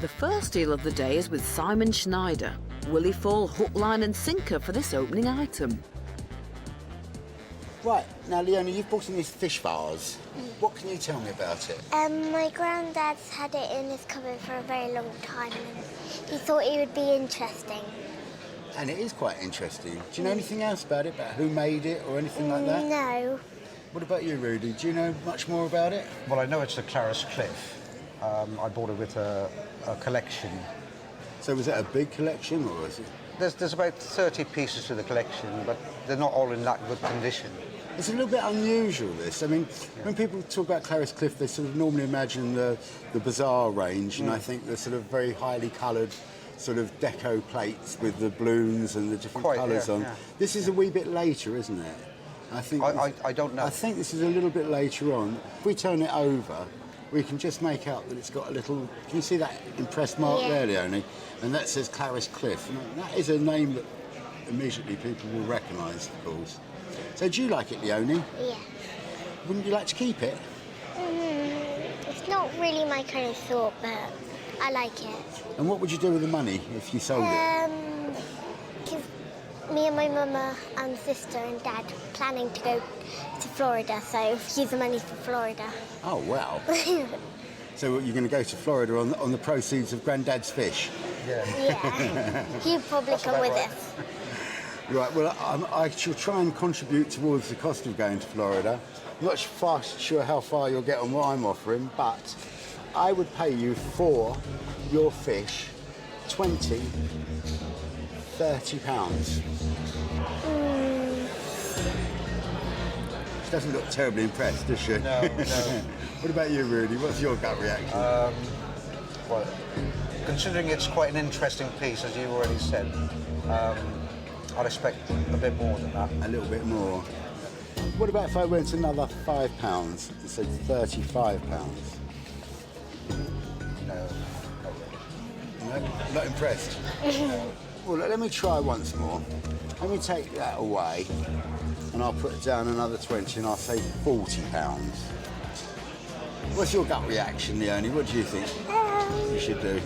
The first deal of the day is with Simon Schneider. Will he fall hook, line and sinker for this opening item? Right, now Leonie, you've bought in this fish vase. What can you tell me about it? My granddad's had it in his cupboard for a very long time and he thought it would be interesting. And it is quite interesting. Do you know anything else about it, about who made it or anything like that? No. What about you, Rudy? Do you know much more about it? Well, I know it's a Clarice Cliff. I bought it with a collection. So was it a big collection or was it? There's about 30 pieces to the collection, but they're not all in that good condition. It's a little bit unusual, this. I mean, when people talk about Clarice Cliff, they sort of normally imagine the bazaar range, and I think the sort of very highly coloured sort of deco plates with the balloons and the different colours on. Yeah. This is a wee bit later, isn't it? I think. I don't know. I think this is a little bit later on. If we turn it over, we can just make out that it's got a little... Can you see that impressed mark there, Leonie? And that says Clarice Cliff. And that is a name that immediately people will recognise, of course. So do you like it, Leonie? Yeah. Wouldn't you like to keep it? It's not really my kind of thought, but I like it. And what would you do with the money if you sold it? Give me and my mama and sister and dad planning to go to Florida, so use the money for Florida. Oh, wow. So you're going to go to Florida on the proceeds of Granddad's fish? Yeah. He'll probably come with us. Right, well, I shall try and contribute towards the cost of going to Florida. I'm not sure how far you'll get on what I'm offering, but I would pay you for your fish 20, 30 pounds. She doesn't look terribly impressed, does she? No, no. What about you, Rudy? What's your gut reaction? Well, considering it's quite an interesting piece, as you already said, I'd expect a bit more than that. A little bit more. What about if I went another £5 and said £35? No. No, not impressed? No. Well, let me try once more. Let me take that away and I'll put down another 20 and I'll say £40. What's your gut reaction, Leonie? What do you think you should do?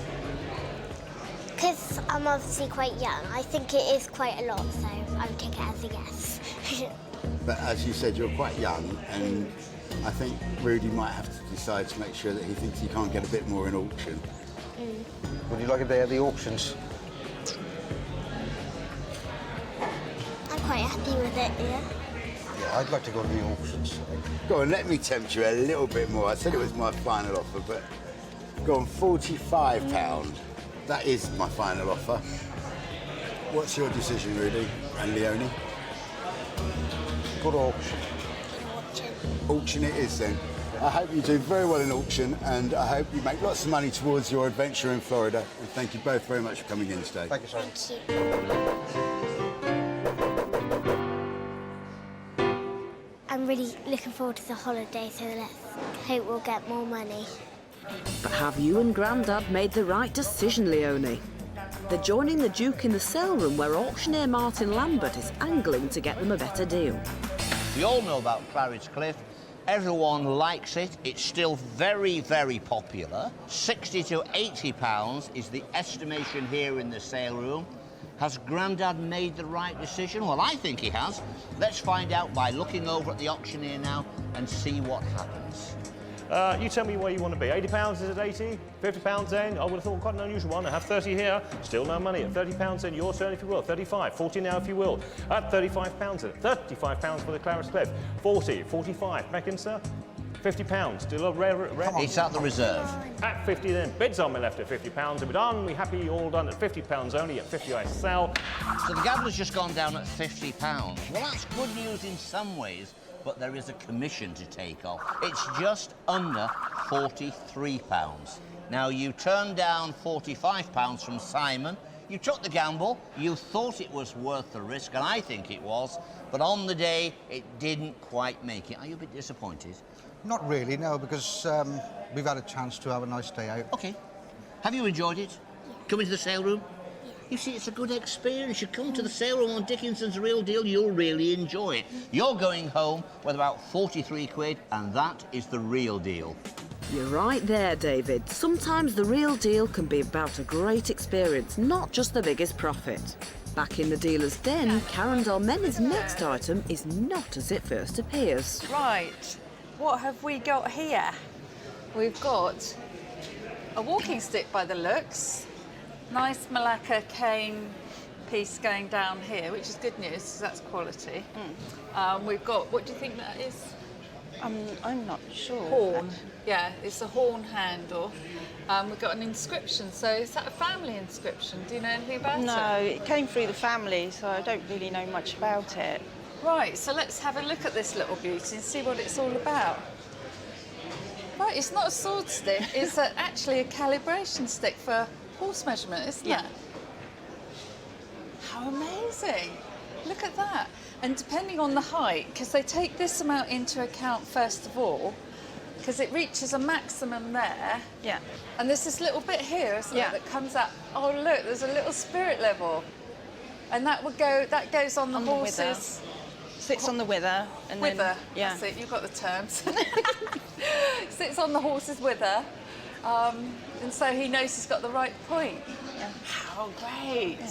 Because I'm obviously quite young, I think it is quite a lot, so I would take it as a yes. But as you said, you're quite young, and I think Rudy might have to decide to make sure that he thinks he can't get a bit more in auction. Would you like a day at the auctions? I'm quite happy with it, yeah. Yeah, I'd like to go to the auctions. Go on, let me tempt you a little bit more. I said it was my final offer, but go on, £45. That is my final offer. What's your decision, Rudy and Leonie? Good auction. Auction it is then. I hope you do very well in auction and I hope you make lots of money towards your adventure in Florida. And thank you both very much for coming in today. Thank you, sir. Thank you. I'm really looking forward to the holiday, so let's hope we'll get more money. But have you and Grandad made the right decision, Leonie? They're joining the Duke in the sale room where auctioneer Martin Lambert is angling to get them a better deal. We all know about Clarice Cliff. Everyone likes it. It's still very, very popular. 60 to 80 pounds is the estimation here in the sale room. Has Grandad made the right decision? Well, I think he has. Let's find out by looking over at the auctioneer now and see what happens. You tell me where you want to be. £80, is it 80? £50 then? I would have thought quite an unusual one. I have 30 here, still no money. At £30 then, your turn if you will. 35, 40 now if you will. At £35 then, £35 for the Clarice Cliff. 40, 45, Mackinster. £50, still a rare. It's at the reserve. At 50 then, bids on me left at £50. Are we done? We happy? All done at £50 only. At 50 I sell. So the gambler's just gone down at £50. Well, that's good news in some ways, but there is a commission to take off. It's just under £43. Now, you turned down £45 from Simon. You took the gamble. You thought it was worth the risk, and I think it was. But on the day, it didn't quite make it. Are you a bit disappointed? Not really, no, because we've had a chance to have a nice day out. OK. Have you enjoyed it? Coming to the sale room? You see, it's a good experience. You come to the sale room on Dickinson's Real Deal, you'll really enjoy it. You're going home with about 43 quid, and that is the real deal. You're right there, David. Sometimes the real deal can be about a great experience, not just the biggest profit. Back in the dealer's den, Karen Dolmen's next item is not as it first appears. Right, what have we got here? We've got a walking stick by the looks, nice Malacca cane piece going down here, which is good news, because that's quality. We've got, what do you think that is? I'm not sure. Horn. Yeah, it's a horn handle. We've got an inscription, so is that a family inscription? Do you know anything about it? No, it came through the family, so I don't really know much about it. Right, so let's have a look at this little beauty and see what it's all about. Right, it's not a sword stick, it's actually a calibration stick for horse measurement, isn't it? How amazing! Look at that. And depending on the height, because they take this amount into account first of all, because it reaches a maximum there. Yeah. And there's this little bit here, isn't Yeah. it, that comes up. Oh look, there's a little spirit level. And that goes on the horse's... Sits on the wither. And Wither, then, yeah. that's it, you've got the terms. Sits on the horse's wither, and so he knows he's got the right point. Yeah. How great. Yeah.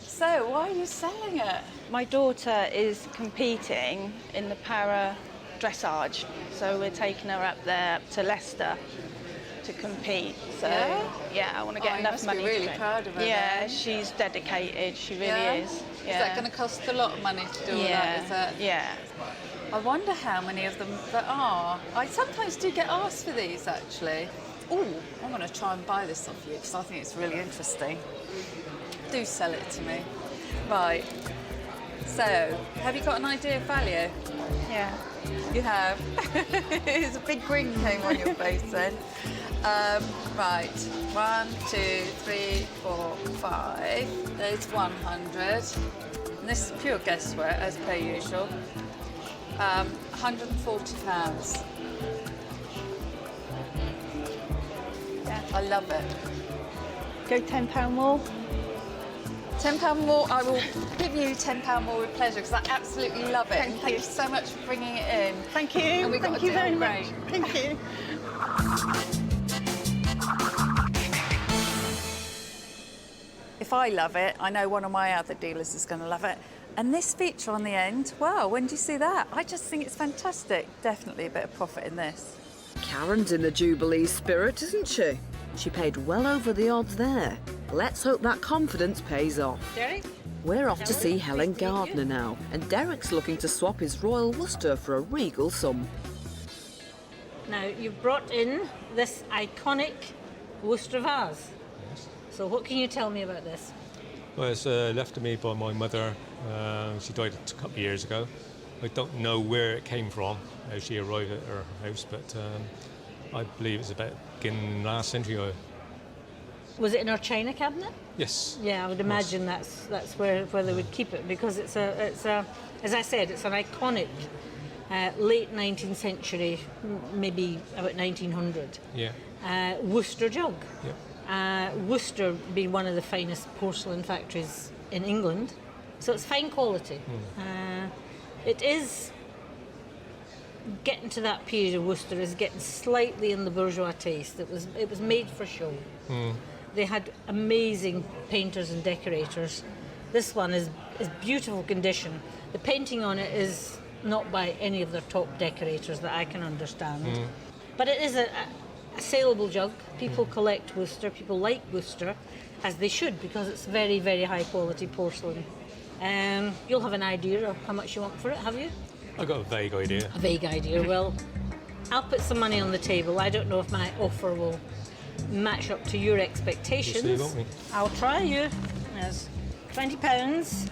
So, why are you selling it? My daughter is competing in the para dressage, so we're taking her up there to Leicester to compete. So, yeah, I want to get you enough must money. be really to train. proud of her. Yeah, then. she's dedicated. She really is. Yeah. Is that going to cost a lot of money to do all that? Is that? Yeah. I wonder how many of them there are. I sometimes do get asked for these, actually. Oh, I'm going to try and buy this off you because I think it's really interesting. Do sell it to me. Right. So, have you got an idea of value? Yeah. You have. There's a big grin came on your face then. Right. 1, 2, 3, 4, 5. There's 100. And this is pure guesswork, as per usual. £140. Yeah. I love it. Go £10 more. £10 more, I will give you £10 more with pleasure because I absolutely love it. Thank Thank you you so much for bringing it in. Thank you. And we got Thank a you deal, very great. much. Thank you. If I love it, I know one of my other dealers is going to love it. And this feature on the end, wow, when do you see that? I just think it's fantastic. Definitely a bit of profit in this. Karen's in the Jubilee spirit, isn't she? She paid well over the odds there. Let's hope that confidence pays off. Derek? We're off to see Helen Gardner now, and Derek's looking to swap his Royal Worcester for a regal sum. Now, you've brought in this iconic Worcester vase. So what can you tell me about this? Well, it's left to me by my mother. She died a couple of years ago. I don't know where it came from, how she arrived at her house, but I believe it's about beginning last century. Was it in our china cabinet? Yes. Yeah, I would imagine that's where they would keep it, because it's a as I said, it's an iconic late 19th century, maybe about 1900. Yeah. Worcester jug. Yeah. Worcester being one of the finest porcelain factories in England, so it's fine quality. It is getting to that period of Worcester is getting slightly in the bourgeois taste. It was made for show. They had amazing painters and decorators. This one is beautiful condition. The painting on it is not by any of their top decorators that I can understand. But it is a saleable jug. People collect Worcester, people like Worcester, as they should, because it's very, very high quality porcelain. You'll have an idea of how much you want for it, have you? I've got a vague idea. A vague idea. Well, I'll put some money on the table. I don't know if my offer will match up to your expectations. We'll see, won't we? I'll try you. There's £20,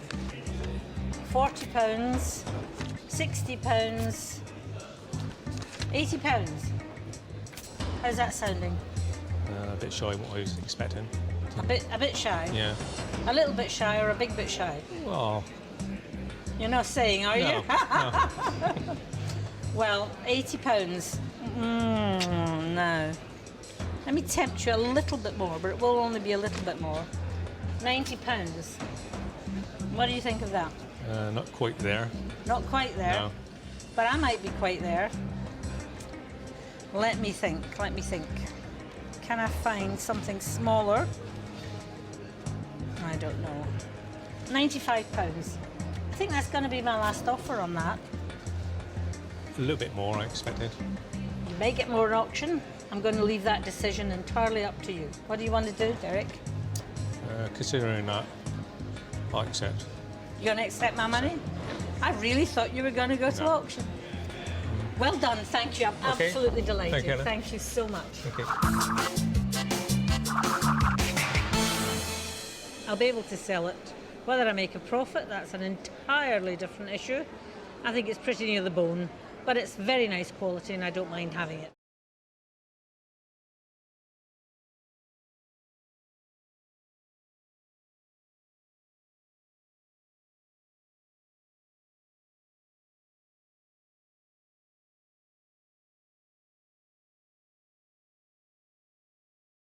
£40, £60, £80. How's that sounding? A bit shy of what I was expecting. A bit shy? Yeah. A little bit shy or a big bit shy? Well, You're not saying, are you? no. Well, £80. No. Let me tempt you a little bit more, but it will only be a little bit more. £90. What do you think of that? Not quite there. Not quite there, No. but I might be quite there. Let me think. Can I find something smaller? I don't know. £95. I think that's going to be my last offer on that. A little bit more, I expected. You may get more at auction. I'm going to leave that decision entirely up to you. What do you want to do, Derek? Considering that, I accept. You're going to accept my money? I really thought you were going to go to auction. Well done, thank you. I'm absolutely delighted. Thank you, Thank you so much. Okay. I'll be able to sell it. Whether I make a profit, that's an entirely different issue. I think it's pretty near the bone, but it's very nice quality and I don't mind having it.